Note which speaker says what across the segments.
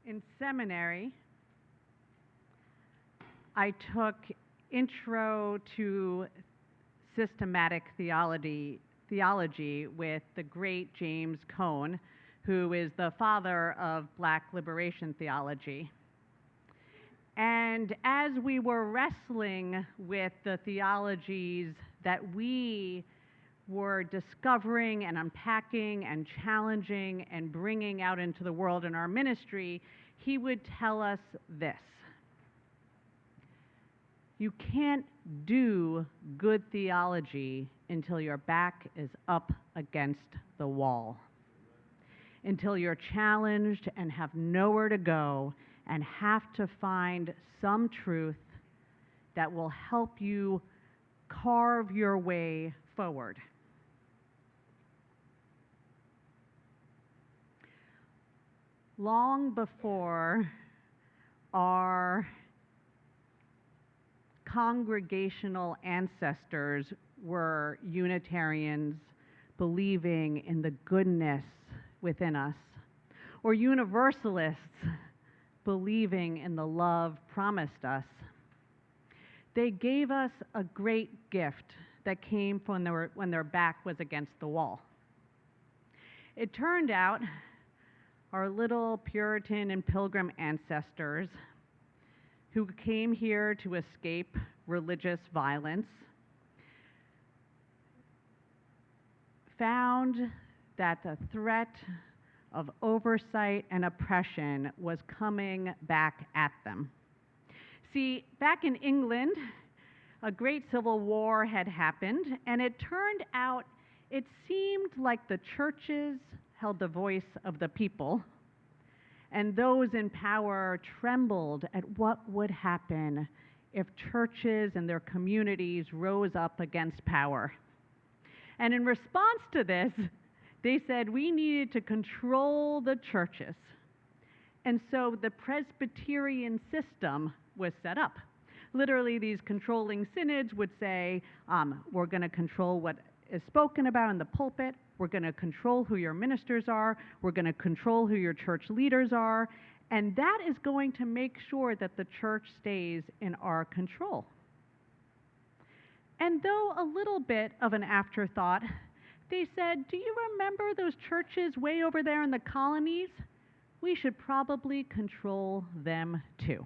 Speaker 1: in seminary, I took Intro to Systematic Theology with the great James Cone, who is the father of Black liberation theology. And as we were wrestling with the theologies that we were discovering and unpacking and challenging and bringing out into the world in our ministry, he would tell us this: you can't do good theology until your back is up against the wall, until you're challenged and have nowhere to go and have to find some truth that will help you carve your way forward. Long before our congregational ancestors were Unitarians believing in the goodness within us, or Universalists believing in the love promised us, they gave us a great gift that came from when their back was against the wall. It turned out our little Puritan and Pilgrim ancestors who came here to escape religious violence found that the threat of oversight and oppression was coming back at them. See, back in England, a great civil war had happened, and it turned out it seemed like the churches held the voice of the people, and those in power trembled at what would happen if churches and their communities rose up against power. And in response to this, they said we needed to control the churches. And so the Presbyterian system was set up. Literally, these controlling synods would say, we're going to control what is spoken about in the pulpit, we're going to control who your ministers are, we're going to control who your church leaders are, and that is going to make sure that the church stays in our control. And though a little bit of an afterthought, they said, do you remember those churches way over there in the colonies? We should probably control them too.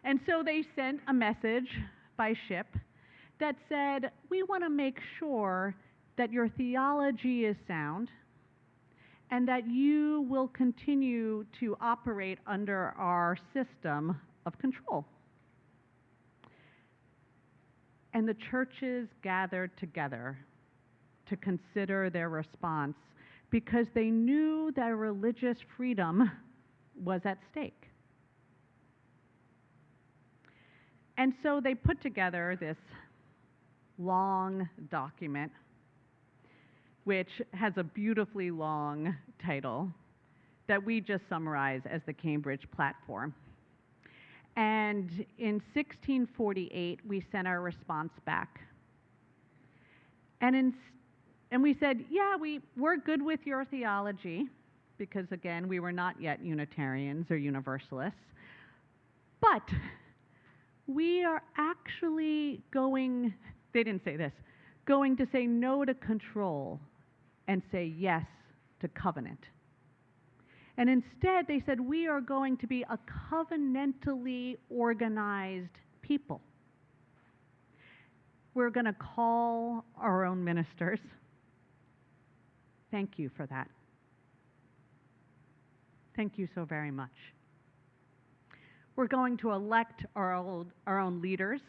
Speaker 1: And so they sent a message by ship that said, we want to make sure that your theology is sound and that you will continue to operate under our system of control. And the churches gathered together to consider their response because they knew that religious freedom was at stake. And so they put together this long document, which has a beautifully long title that we just summarize as the Cambridge Platform. And in 1648, we sent our response back. And we said, yeah, we're good with your theology, because again, we were not yet Unitarians or Universalists, but we are actually going, they didn't say this, going to say no to control and say yes to covenant. And instead, they said, we are going to be a covenantally organized people. We're going to call our own ministers. Thank you for that. Thank you so very much. We're going to elect our own leaders,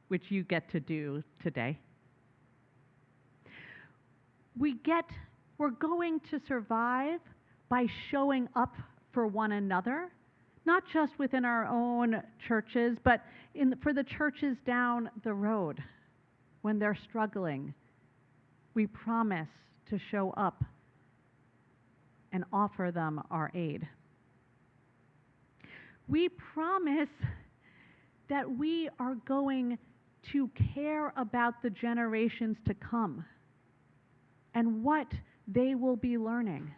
Speaker 1: which you get to do today. We're going to survive by showing up for one another, not just within our own churches, but for the churches down the road when they're struggling. We promise to show up and offer them our aid. We promise that we are going to care about the generations to come and what they will be learning.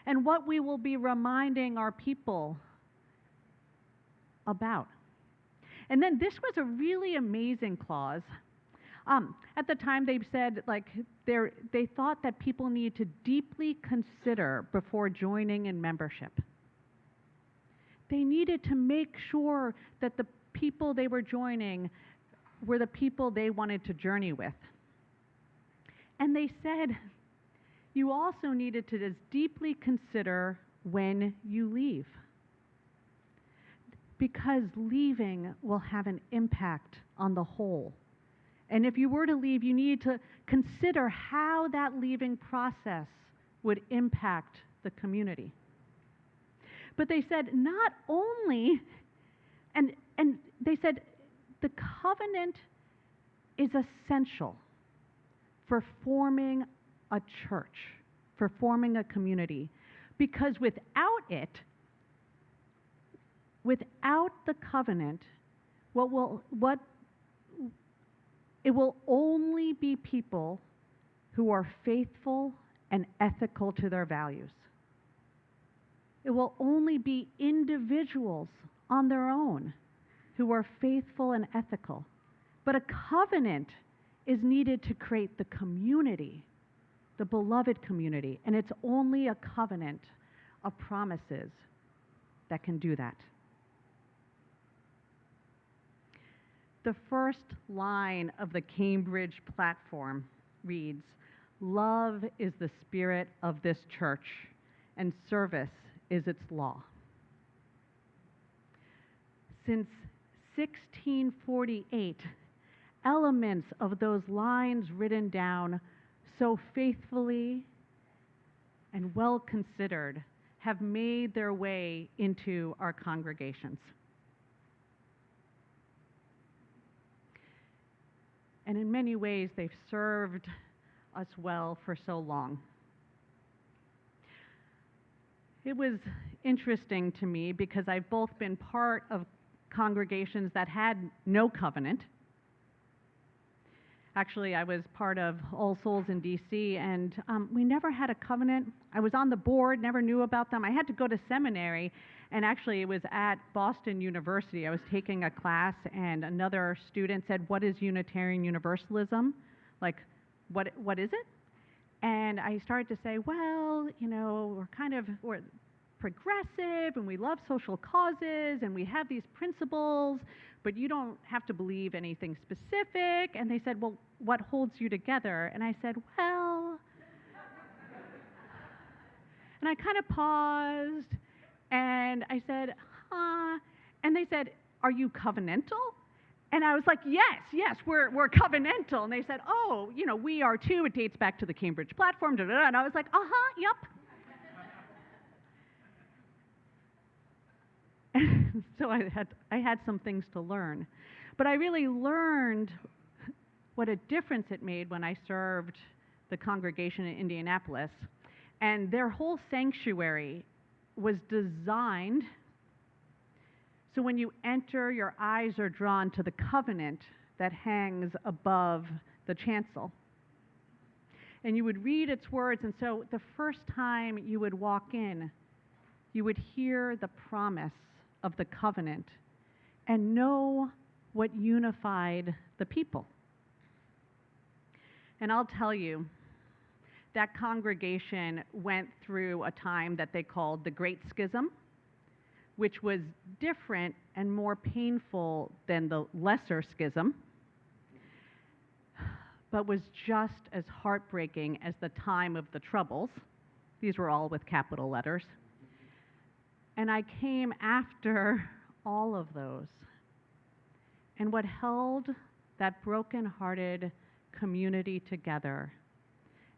Speaker 1: and what we will be reminding our people about. And then this was a really amazing clause. At the time, they said they thought that people need to deeply consider before joining in membership. They needed to make sure that the people they were joining were the people they wanted to journey with. And they said you also needed to just deeply consider when you leave, because leaving will have an impact on the whole. And if you were to leave, you need to consider how that leaving process would impact the community. But they said not only, and they said the covenant is essential for forming a church, for forming a community, because without the covenant, it will only be people who are faithful and ethical to their values. It will only be individuals on their own who are faithful and ethical. But a covenant is needed to create the community, the beloved community, and it's only a covenant of promises that can do that. The first line of the Cambridge platform reads, "Love is the spirit of this church, and service is its law." Since 1648, elements of those lines written down so faithfully and well considered have made their way into our congregations. And in many ways, they've served us well for so long. It was interesting to me because I've both been part of congregations that had no covenant. Actually, I was part of All Souls in DC, and we never had a covenant. I was on the board, never knew about them. I had to go to seminary, and actually it was at Boston University. I was taking a class, and another student said, "What is Unitarian Universalism? Like, what is it?" And I started to say, well, we're progressive, and we love social causes, and we have these principles, but you don't have to believe anything specific. And they said, well, what holds you together? And I said, well, and I kind of paused, and I said, huh, and they said, are you covenantal? And I was like, yes, we're covenantal. And they said, oh, we are too. It dates back to the Cambridge platform, and I was like, yep. So I had some things to learn. But I really learned what a difference it made when I served the congregation in Indianapolis. And their whole sanctuary was designed so when you enter, your eyes are drawn to the covenant that hangs above the chancel. And you would read its words, and so the first time you would walk in, you would hear the promise of the covenant and know what unified the people. And I'll tell you, that congregation went through a time that they called the Great Schism, which was different and more painful than the Lesser Schism, but was just as heartbreaking as the time of the Troubles. These were all with capital letters. And I came after all of those. And what held that broken-hearted community together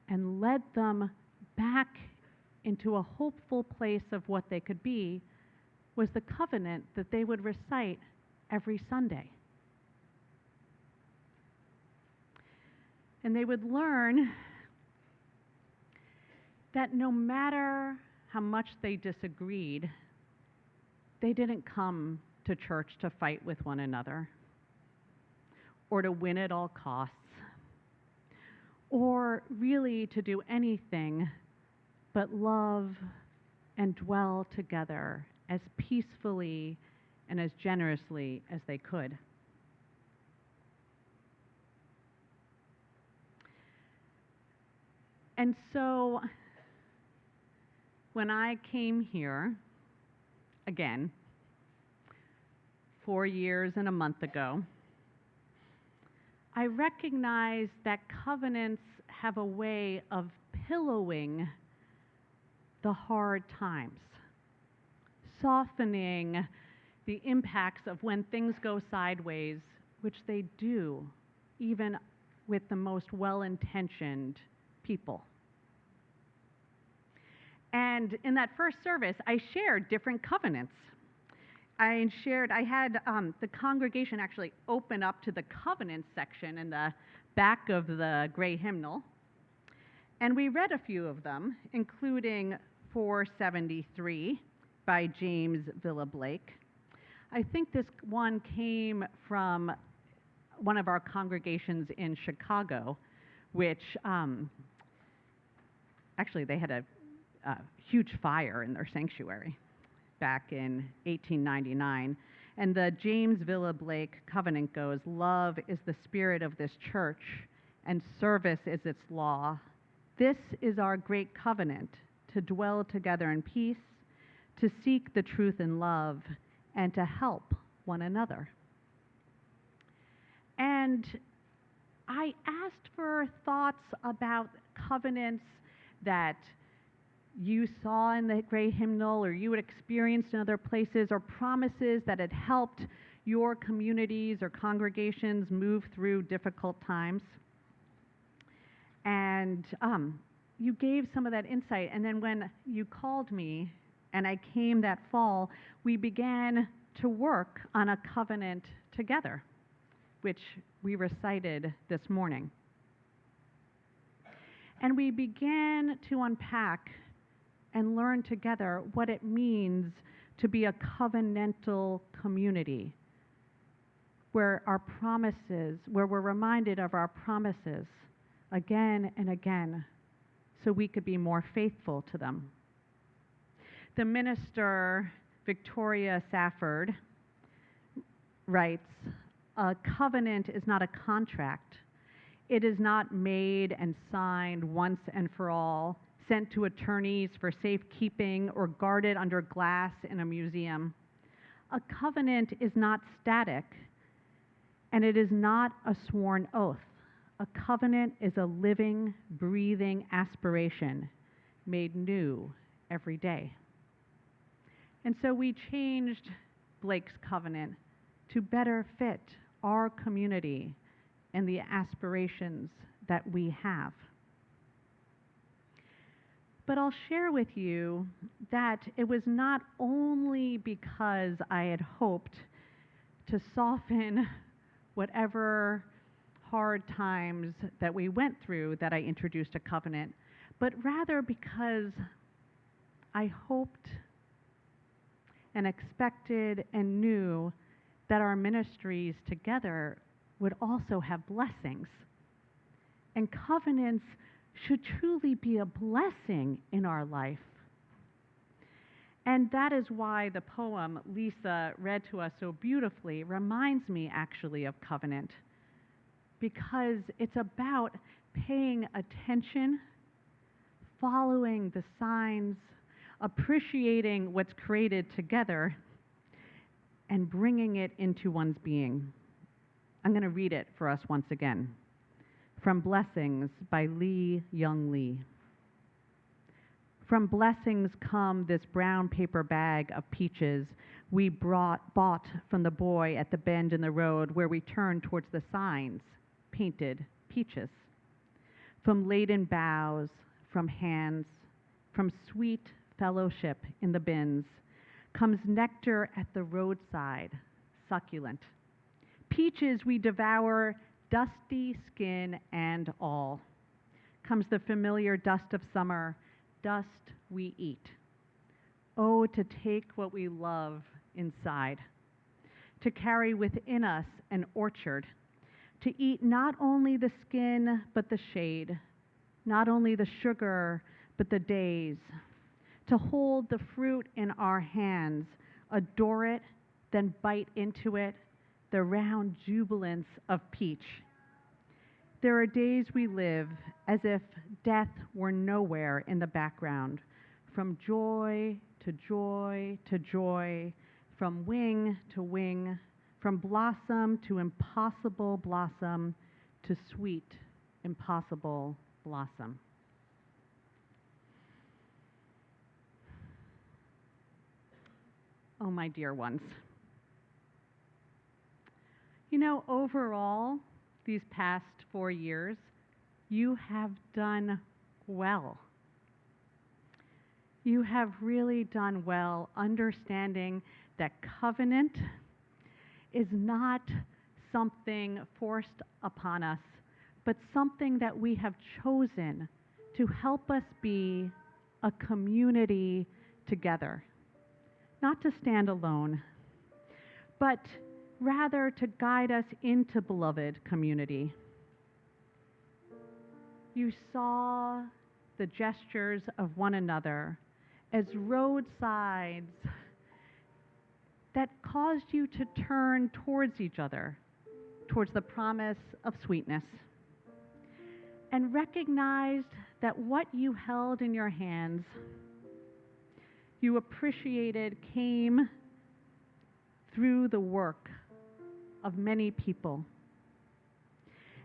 Speaker 1: and led them back into a hopeful place of what they could be was the covenant that they would recite every Sunday. And they would learn that no matter how much they disagreed, they didn't come to church to fight with one another or to win at all costs or really to do anything but love and dwell together as peacefully and as generously as they could. And so when I came here, again, 4 years and a month ago, I recognized that covenants have a way of pillowing the hard times, softening the impacts of when things go sideways, which they do, even with the most well-intentioned people. And in that first service, I shared different covenants. I had the congregation actually open up to the covenants section in the back of the gray hymnal. And we read a few of them, including 473 by James Villa Blake. I think this one came from one of our congregations in Chicago, which actually they had a huge fire in their sanctuary back in 1899. And the James Villa Blake covenant goes, "Love is the spirit of this church, and service is its law. This is our great covenant, to dwell together in peace, to seek the truth in love, and to help one another." And I asked for thoughts about covenants that you saw in the gray hymnal or you had experienced in other places, or promises that had helped your communities or congregations move through difficult times. And you gave some of that insight. And then when you called me and I came that fall, we began to work on a covenant together, which we recited this morning. And we began to unpack and learn together what it means to be a covenantal community, where we're reminded of our promises again and again, so we could be more faithful to them. The minister, Victoria Safford, writes, "A covenant is not a contract. It is not made and signed once and for all, sent to attorneys for safekeeping, or guarded under glass in a museum. A covenant is not static, and it is not a sworn oath. A covenant is a living, breathing aspiration made new every day." And so we changed Blake's covenant to better fit our community and the aspirations that we have. But I'll share with you that it was not only because I had hoped to soften whatever hard times that we went through that I introduced a covenant, but rather because I hoped and expected and knew that our ministries together would also have blessings. And covenants should truly be a blessing in our life. And that is why the poem Lisa read to us so beautifully reminds me actually of covenant, because it's about paying attention, following the signs, appreciating what's created together, and bringing it into one's being. I'm going to read it for us once again. From Blessings by Lee Young Lee. "From blessings come this brown paper bag of peaches we bought from the boy at the bend in the road where we turned towards the signs, painted peaches. From laden boughs, from hands, from sweet fellowship in the bins, comes nectar at the roadside, succulent. Peaches we devour, dusty skin and all. Comes the familiar dust of summer, dust we eat. Oh, to take what we love inside, to carry within us an orchard, to eat not only the skin but the shade, not only the sugar but the days, to hold the fruit in our hands, adore it, then bite into it, the round jubilance of peach. There are days we live as if death were nowhere in the background, from joy to joy to joy, from wing to wing, from blossom to impossible blossom to sweet, impossible blossom. Oh, my dear ones. You know, overall, these past 4 years, you have done well. You have really done well understanding that covenant is not something forced upon us, but something that we have chosen to help us be a community together. Not to stand alone, but rather to guide us into beloved community. You saw the gestures of one another as roadsides that caused you to turn towards each other, towards the promise of sweetness, and recognized that what you held in your hands, you appreciated, came through the work of many people.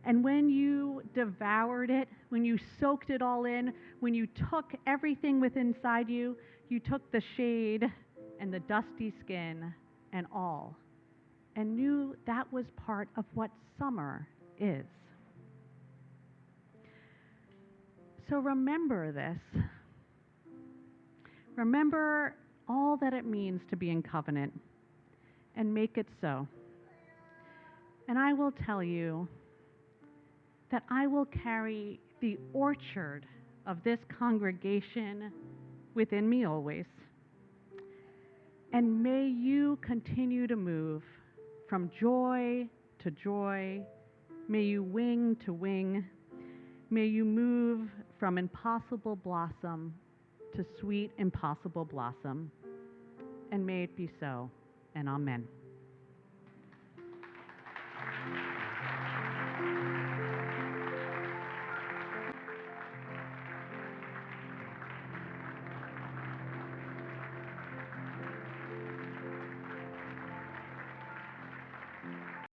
Speaker 1: And when you devoured it, when you soaked it all in, when you took everything within inside you, you took the shade and the dusty skin and all, and knew that was part of what summer is. So remember this. Remember all that it means to be in covenant, and make it so. And I will tell you that I will carry the orchard of this congregation within me always. And may you continue to move from joy to joy. May you wing to wing. May you move from impossible blossom to sweet impossible blossom. And may it be so. And amen.